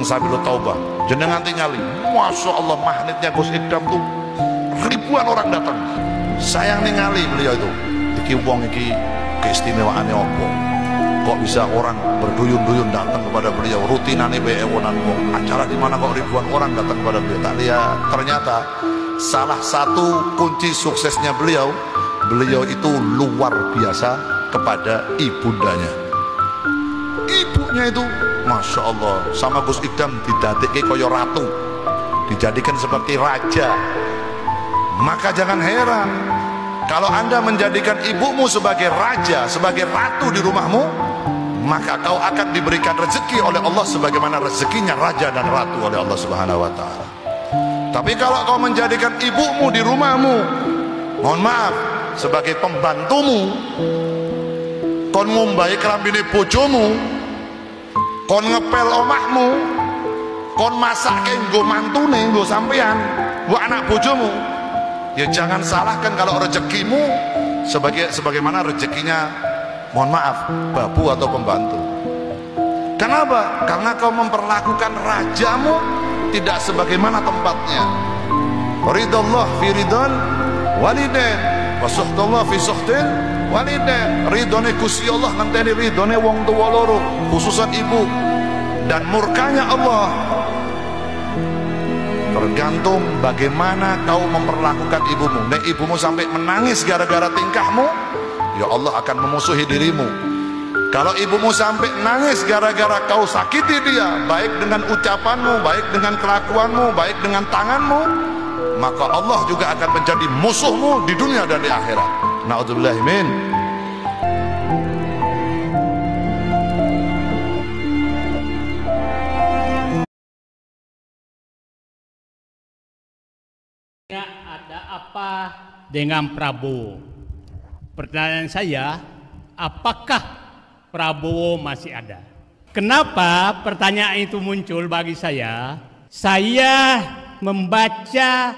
sabilut taubah jenengan tingali. Masya Allah magnetnya Gus Idam tuh ribuan orang datang. Sayang ningali beliau itu iki wong iki keistimewaannya apa kok bisa orang berduyun-duyun datang kepada beliau, rutinane bae ewonan wong, acara di mana kok ribuan orang datang kepada beliau. Tak lihat ternyata salah satu kunci suksesnya beliau itu luar biasa kepada ibundanya. Ibunya itu Masya Allah sama Gus Idam didadekke kaya ratu, dijadikan seperti raja. Maka jangan heran kalau Anda menjadikan ibumu sebagai raja, sebagai ratu di rumahmu, maka kau akan diberikan rezeki oleh Allah sebagaimana rezekinya raja dan ratu oleh Allah Subhanahu wa Ta'ala. Tapi kalau kau menjadikan ibumu di rumahmu, mohon maaf, sebagai pembantumu, kon ngumbai kelambine bojomu, kon ngepel omahmu, kon masak nggo mantune, nggo sampean, nggo anak bojomu, ya jangan salahkan kalau rezekimu sebagaimana rezekinya, mohon maaf, babu atau pembantu. Kenapa? Karena kau memperlakukan rajamu tidak sebagaimana tempatnya. Ridallah fi ridal walidain wa suhtullah fi suhtil walidain. Ridone Gusti Allah ngenteni ridone wong tuwa loro, khususan ibu, dan murkanya Allah tergantung bagaimana kau memperlakukan ibumu. Nek ibumu sampai menangis gara-gara tingkahmu, ya Allah akan memusuhi dirimu. Kalau ibumu sampai nangis gara-gara kau sakiti dia, baik dengan ucapanmu, baik dengan kelakuanmu, baik dengan tanganmu, maka Allah juga akan menjadi musuhmu di dunia dan di akhirat. Na'udzubillah min. Ada apa dengan Prabowo? Pertanyaan saya, apakah Prabowo masih ada? Kenapa pertanyaan itu muncul bagi saya? Saya membaca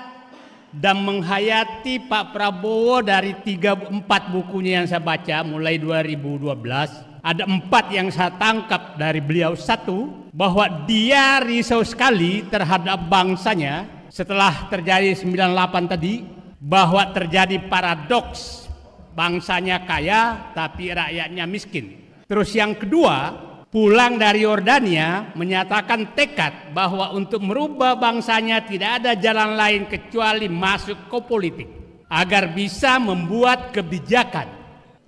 dan menghayati Pak Prabowo dari 3-4 bukunya yang saya baca mulai 2012. Ada 4 yang saya tangkap dari beliau. Satu, bahwa dia risau sekali terhadap bangsanya setelah terjadi 98 tadi, bahwa terjadi paradoks bangsanya kaya tapi rakyatnya miskin. Terus yang kedua, pulang dari Yordania menyatakan tekad bahwa untuk merubah bangsanya tidak ada jalan lain kecuali masuk ke politik agar bisa membuat kebijakan.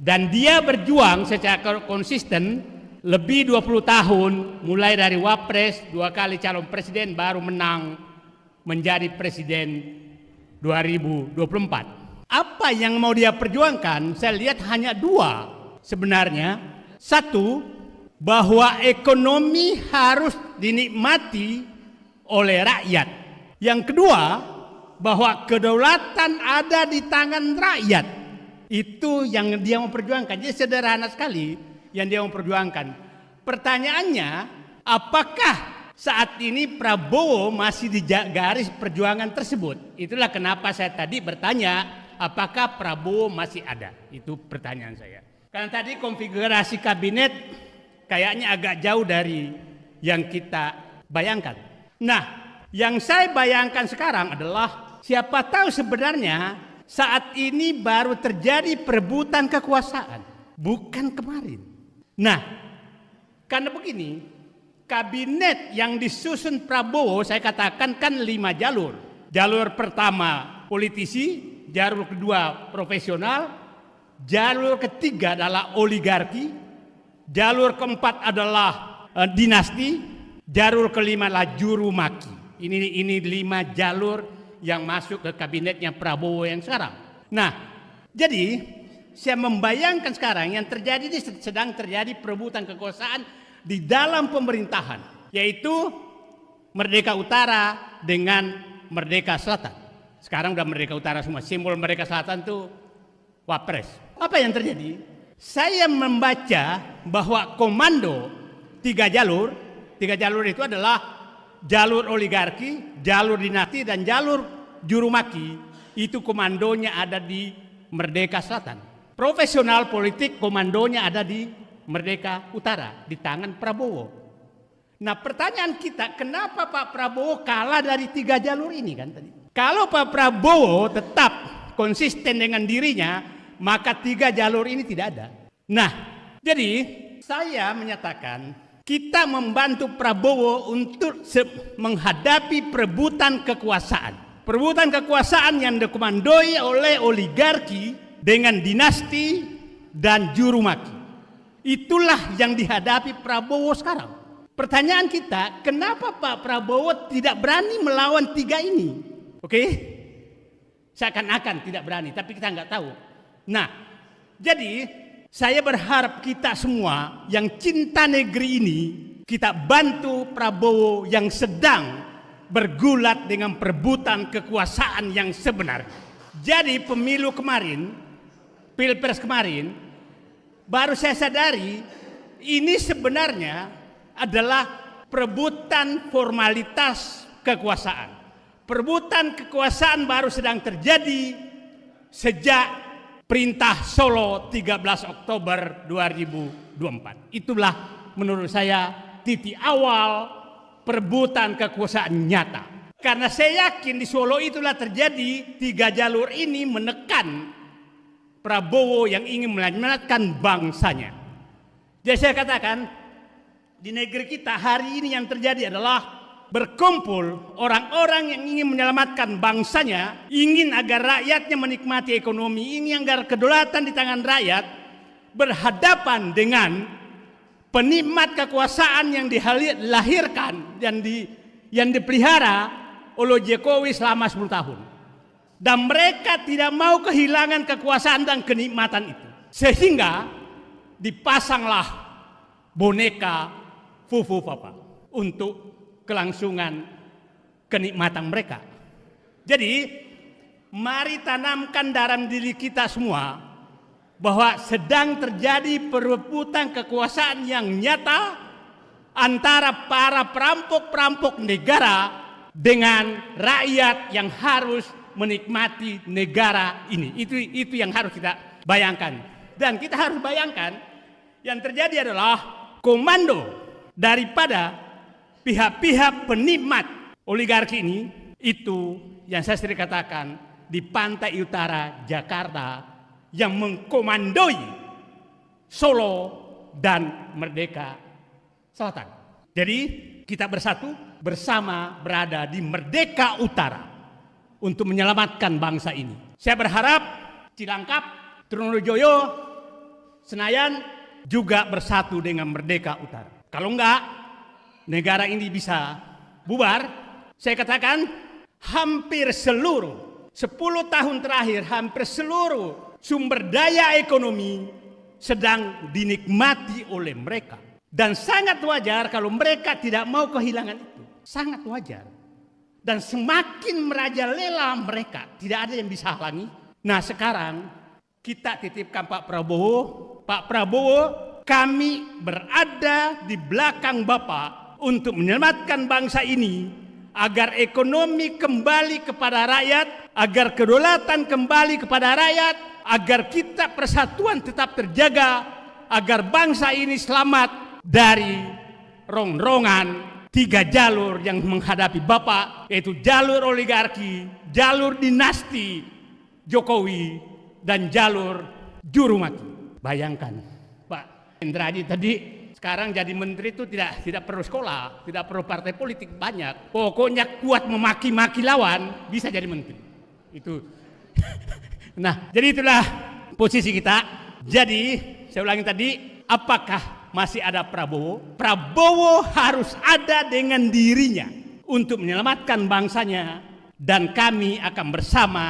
Dan dia berjuang secara konsisten lebih 20 tahun, mulai dari wapres, 2 kali calon presiden, baru menang menjadi presiden 2024. Apa yang mau dia perjuangkan? Saya lihat hanya 2 sebenarnya. Satu, bahwa ekonomi harus dinikmati oleh rakyat. Yang kedua, bahwa kedaulatan ada di tangan rakyat. Itu yang dia mau perjuangkan. Jadi sederhana sekali yang dia mau perjuangkan. Pertanyaannya, apakah saat ini Prabowo masih di garis perjuangan tersebut? Itulah kenapa saya tadi bertanya, apakah Prabowo masih ada? Itu pertanyaan saya. Karena tadi konfigurasi kabinet kayaknya agak jauh dari yang kita bayangkan. Nah, yang saya bayangkan sekarang adalah siapa tahu sebenarnya saat ini baru terjadi perebutan kekuasaan, bukan kemarin. Nah, karena begini, kabinet yang disusun Prabowo saya katakan kan 5 jalur. Jalur pertama politisi, jalur kedua profesional, jalur ketiga adalah oligarki, jalur keempat adalah dinasti, jalur kelima adalah juru maki. Ini 5 jalur yang masuk ke kabinetnya Prabowo yang sekarang. Nah, jadi saya membayangkan sekarang yang terjadi ini sedang terjadi perebutan kekuasaan di dalam pemerintahan, yaitu Merdeka Utara dengan Merdeka Selatan. Sekarang udah Merdeka Utara semua, simbol Merdeka Selatan itu wapres. Apa yang terjadi? Saya membaca bahwa komando 3 jalur itu adalah jalur oligarki, jalur dinasti, dan jalur juru maki. Itu komandonya ada di Merdeka Selatan. Profesional politik komandonya ada di Merdeka Utara, di tangan Prabowo. Nah, pertanyaan kita, kenapa Pak Prabowo kalah dari 3 jalur ini kan tadi? Kalau Pak Prabowo tetap konsisten dengan dirinya, maka 3 jalur ini tidak ada. Nah, jadi saya menyatakan kita membantu Prabowo untuk menghadapi perebutan kekuasaan. Perebutan kekuasaan yang dikomandoi oleh oligarki dengan dinasti dan juru maki. Itulah yang dihadapi Prabowo sekarang. Pertanyaan kita, kenapa Pak Prabowo tidak berani melawan 3 ini? Oke? Seakan-akan tidak berani, tapi kita nggak tahu. Nah, jadi saya berharap kita semua yang cinta negeri ini, kita bantu Prabowo yang sedang bergulat dengan perebutan kekuasaan yang sebenarnya. Jadi pemilu kemarin, Pilpres kemarin, baru saya sadari ini sebenarnya adalah perebutan formalitas kekuasaan. Perebutan kekuasaan baru sedang terjadi sejak Perintah Solo 13 Oktober 2024. Itulah menurut saya titik awal perebutan kekuasaan nyata. Karena saya yakin di Solo itulah terjadi 3 jalur ini menekan Prabowo yang ingin menyelamatkan bangsanya. Jadi saya katakan, di negeri kita hari ini yang terjadi adalah berkumpul orang-orang yang ingin menyelamatkan bangsanya, ingin agar rakyatnya menikmati ekonomi, ingin agar kedaulatan di tangan rakyat, berhadapan dengan penikmat kekuasaan yang dilahirkan dan yang dipelihara oleh Jokowi selama 10 tahun. Dan mereka tidak mau kehilangan kekuasaan dan kenikmatan itu. Sehingga dipasanglah boneka Fufu Papa untuk kelangsungan kenikmatan mereka. Jadi mari tanamkan dalam diri kita semua bahwa sedang terjadi perebutan kekuasaan yang nyata antara para perampok-perampok negara dengan rakyat yang harus menikmati negara ini. Itu yang harus kita bayangkan. Dan kita harus bayangkan yang terjadi adalah komando daripada pihak-pihak penikmat oligarki ini, itu yang saya sering katakan di pantai utara Jakarta yang mengkomandoi Solo dan Merdeka Selatan. Jadi kita bersatu bersama berada di Merdeka Utara untuk menyelamatkan bangsa ini. Saya berharap Cilangkap, Trunojoyo, Senayan juga bersatu dengan Merdeka Utara. Kalau enggak, negara ini bisa bubar. Saya katakan hampir seluruh 10 tahun terakhir, hampir seluruh sumber daya ekonomi sedang dinikmati oleh mereka. Dan sangat wajar kalau mereka tidak mau kehilangan itu. Sangat wajar. Dan semakin merajalela mereka, tidak ada yang bisa halangi. Nah sekarang kita titipkan Pak Prabowo. Pak Prabowo, kami berada di belakang Bapak untuk menyelamatkan bangsa ini agar ekonomi kembali kepada rakyat, agar kedaulatan kembali kepada rakyat, agar kita persatuan tetap terjaga, agar bangsa ini selamat dari rongrongan 3 jalur yang menghadapi Bapak, yaitu jalur oligarki, jalur dinasti Jokowi, dan jalur juru maki. Bayangkan, Pak Indradi tadi sekarang jadi menteri itu tidak perlu sekolah, tidak perlu partai politik banyak. Pokoknya kuat memaki-maki lawan bisa jadi menteri. Itu. Nah, jadi itulah posisi kita. Jadi saya ulangi tadi, apakah masih ada Prabowo? Prabowo harus ada dengan dirinya untuk menyelamatkan bangsanya, dan kami akan bersama